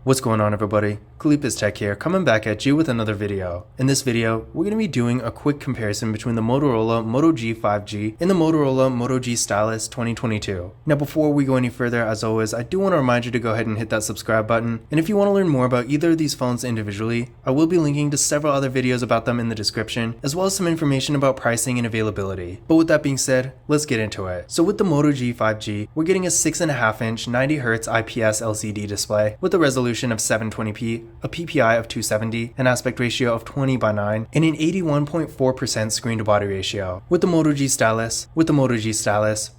What's going on, everybody? Kalipis Tech here, coming back at you with another video. In this video, we're going to be doing a quick comparison between the Motorola Moto G 5G and the Motorola Moto G Stylus 2022. Now, before we go any further, as always, I do want to remind you to go ahead and hit that subscribe button. And if you want to learn more about either of these phones individually, I will be linking to several other videos about them in the description, as well as some information about pricing and availability. But with that being said, let's get into it. So with the Moto G 5G, we're getting a 6.5-inch 90Hz IPS LCD display with a resolution of 720p, a PPI of 270, an aspect ratio of 20:9, and an 81.4% screen to body ratio. With the Moto G Stylus,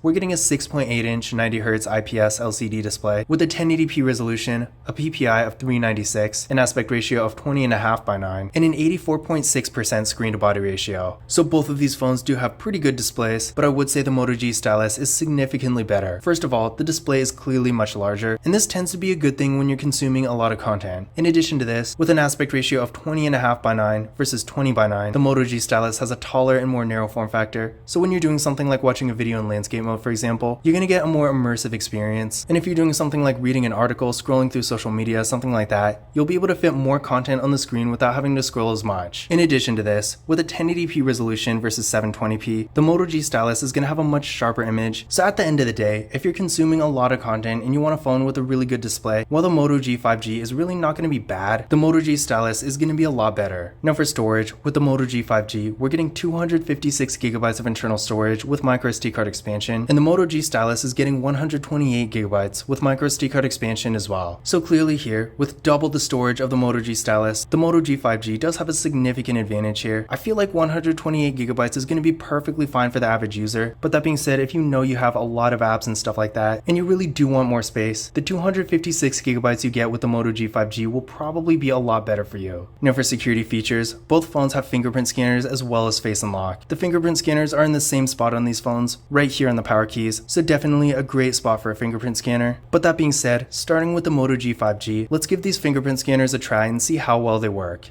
we're getting a 6.8-inch 90Hz IPS LCD display with a 1080p resolution, a PPI of 396, an aspect ratio of 20.5:9, and an 84.6% screen to body ratio. So both of these phones do have pretty good displays, but I would say the Moto G Stylus is significantly better. First of all, the display is clearly much larger, and this tends to be a good thing when you're consuming a lot of content. In addition to this, with an aspect ratio of 20.5:9 versus 20:9, the Moto G Stylus has a taller and more narrow form factor, so when you're doing something like watching a video in landscape mode, for example, you're going to get a more immersive experience. And if you're doing something like reading an article, scrolling through social media, something like that, you'll be able to fit more content on the screen without having to scroll as much. In addition to this, with a 1080p resolution versus 720p, the Moto G Stylus is going to have a much sharper image. So at the end of the day, if you're consuming a lot of content and you want a phone with a really good display, while the Moto G 5G is really not going to be bad, the Moto G Stylus is going to be a lot better. Now for storage, with the Moto G 5G, we're getting 256GB of internal storage with microSD card expansion, and the Moto G Stylus is getting 128GB with microSD card expansion as well. So clearly here, with double the storage of the Moto G Stylus, the Moto G 5G does have a significant advantage here. I feel like 128GB is going to be perfectly fine for the average user, but that being said, if you know you have a lot of apps and stuff like that, and you really do want more space, the 256GB you get with the Moto G 5G will probably be a lot better for you. Now for security features, both phones have fingerprint scanners as well as face unlock. The fingerprint scanners are in the same spot on these phones, right here on the power keys, so definitely a great spot for a fingerprint scanner. But that being said, starting with the Moto G 5G, let's give these fingerprint scanners a try and see how well they work.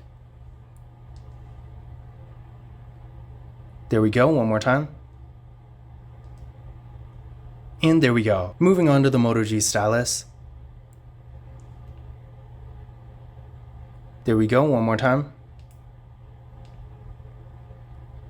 There we go, one more time. And there we go. Moving on to the Moto G Stylus. There we go, one more time.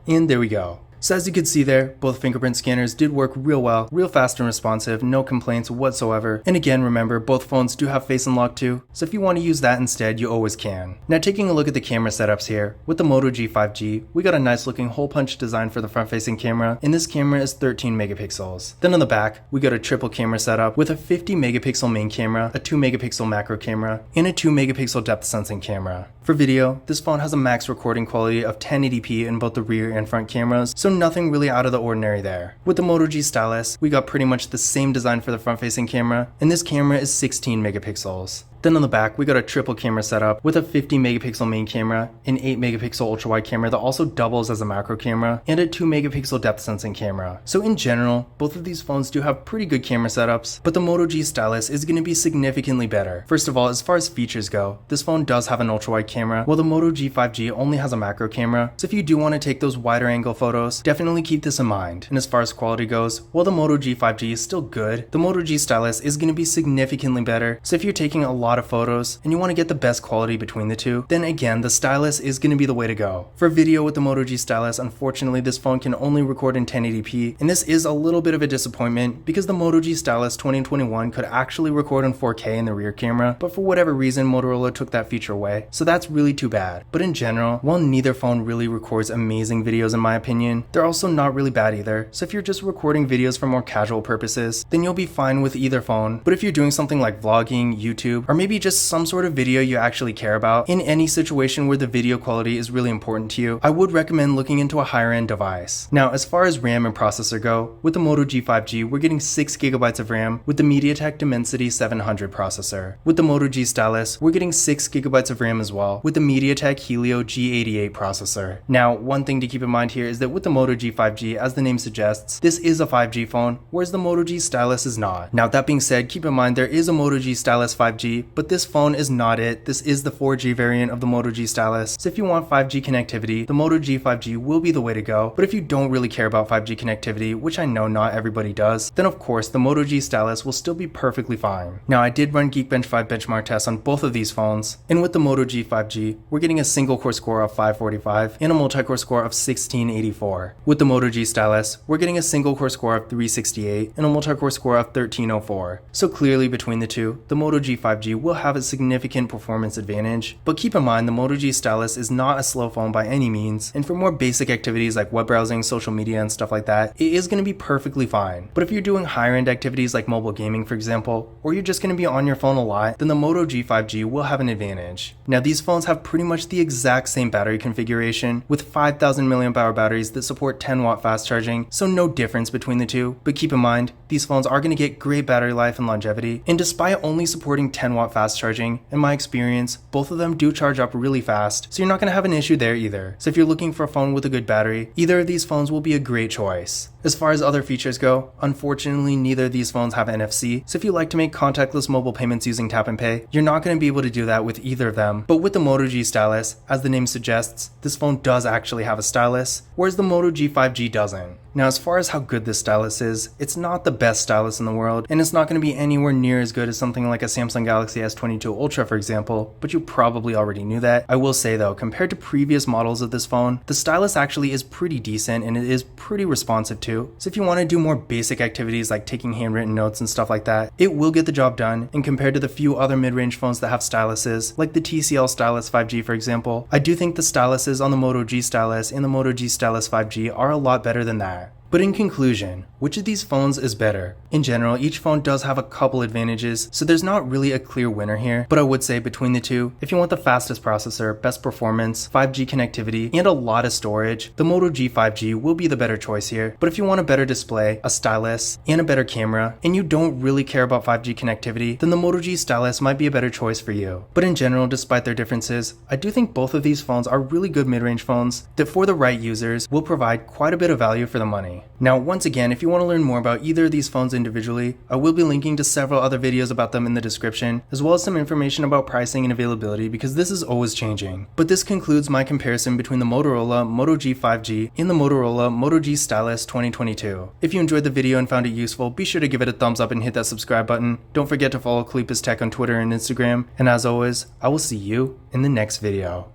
And there we go. So as you can see there, both fingerprint scanners did work real well, real fast and responsive, no complaints whatsoever. And again, remember, both phones do have face unlock too, so if you want to use that instead, you always can. Now taking a look at the camera setups here, with the Moto G 5G, we got a nice looking hole punch design for the front facing camera, and this camera is 13 megapixels. Then on the back, we got a triple camera setup with a 50 megapixel main camera, a 2 megapixel macro camera, and a 2 megapixel depth sensing camera. For video, this phone has a max recording quality of 1080p in both the rear and front cameras, so nothing really out of the ordinary there. With the Moto G Stylus, we got pretty much the same design for the front-facing camera, and this camera is 16 megapixels. Then on the back, we got a triple camera setup with a 50 megapixel main camera, an 8 megapixel ultra wide camera that also doubles as a macro camera, and a 2 megapixel depth sensing camera. So in general, both of these phones do have pretty good camera setups, but the Moto G Stylus is going to be significantly better. First of all, as far as features go, this phone does have an ultra wide camera, while the Moto G 5G only has a macro camera. So if you do want to take those wider angle photos, definitely keep this in mind. And as far as quality goes, while the Moto G 5G is still good, the Moto G Stylus is going to be significantly better. So if you're taking a lot of photos and you want to get the best quality between the two, then again, the Stylus is going to be the way to go. For video with the Moto G Stylus, unfortunately this phone can only record in 1080p, and this is a little bit of a disappointment because the Moto G Stylus 2021 could actually record in 4K in the rear camera, but for whatever reason Motorola took that feature away, so that's really too bad. But in general, while neither phone really records amazing videos in my opinion, they're also not really bad either. So if you're just recording videos for more casual purposes, then you'll be fine with either phone. But if you're doing something like vlogging, YouTube, or maybe just some sort of video you actually care about, in any situation where the video quality is really important to you, I would recommend looking into a higher end device. Now, as far as RAM and processor go, with the Moto G 5G, we're getting 6GB of RAM with the MediaTek Dimensity 700 processor. With the Moto G Stylus, we're getting 6GB of RAM as well with the MediaTek Helio G88 processor. Now, one thing to keep in mind here is that with the Moto G 5G, as the name suggests, this is a 5G phone, whereas the Moto G Stylus is not. Now that being said, keep in mind there is a Moto G Stylus 5G, but this phone is not it. This is the 4G variant of the Moto G Stylus. So if you want 5G connectivity, the Moto G 5G will be the way to go. But if you don't really care about 5G connectivity, which I know not everybody does, then of course the Moto G Stylus will still be perfectly fine. Now I did run Geekbench 5 benchmark tests on both of these phones, and with the Moto G 5G, we're getting a single core score of 545 and a multi-core score of 1684. With the Moto G Stylus, we're getting a single core score of 368 and a multi-core score of 1304. So clearly between the two, the Moto G 5G will have a significant performance advantage, but keep in mind the Moto G Stylus is not a slow phone by any means, and for more basic activities like web browsing, social media, and stuff like that, it is going to be perfectly fine. But if you're doing higher end activities like mobile gaming, for example, or you're just going to be on your phone a lot, then the Moto G 5G will have an advantage. Now these phones have pretty much the exact same battery configuration with 5000 mAh batteries that support 10-watt fast charging, so no difference between the two. But keep in mind, these phones are going to get great battery life and longevity, and despite only supporting 10-watt fast charging, in my experience, both of them do charge up really fast, so you're not going to have an issue there either. So if you're looking for a phone with a good battery, either of these phones will be a great choice. As far as other features go, unfortunately neither of these phones have NFC, so if you like to make contactless mobile payments using tap and pay, you're not going to be able to do that with either of them. But with the Moto G Stylus, as the name suggests, this phone does actually have a stylus, whereas the Moto G 5G doesn't. Now as far as how good this stylus is, it's not the best stylus in the world, and it's not going to be anywhere near as good as something like a Samsung Galaxy S22 Ultra for example, but you probably already knew that. I will say though, compared to previous models of this phone, the stylus actually is pretty decent and it is pretty responsive too. So if you want to do more basic activities like taking handwritten notes and stuff like that, it will get the job done, and compared to the few other mid-range phones that have styluses, like the TCL Stylus 5G for example, I do think the styluses on the Moto G Stylus and the Moto G Stylus 5G are a lot better than that. But in conclusion, which of these phones is better? In general, each phone does have a couple advantages, so there's not really a clear winner here, but I would say between the two, if you want the fastest processor, best performance, 5G connectivity, and a lot of storage, the Moto G 5G will be the better choice here. But if you want a better display, a stylus, and a better camera, and you don't really care about 5G connectivity, then the Moto G Stylus might be a better choice for you. But in general, despite their differences, I do think both of these phones are really good mid-range phones that for the right users will provide quite a bit of value for the money. Now once again, if you want to learn more about either of these phones individually, I will be linking to several other videos about them in the description, as well as some information about pricing and availability because this is always changing. But this concludes my comparison between the Motorola Moto G 5G and the Motorola Moto G Stylus 2022. If you enjoyed the video and found it useful, be sure to give it a thumbs up and hit that subscribe button. Don't forget to follow Cleepus Tech on Twitter and Instagram, and as always, I will see you in the next video.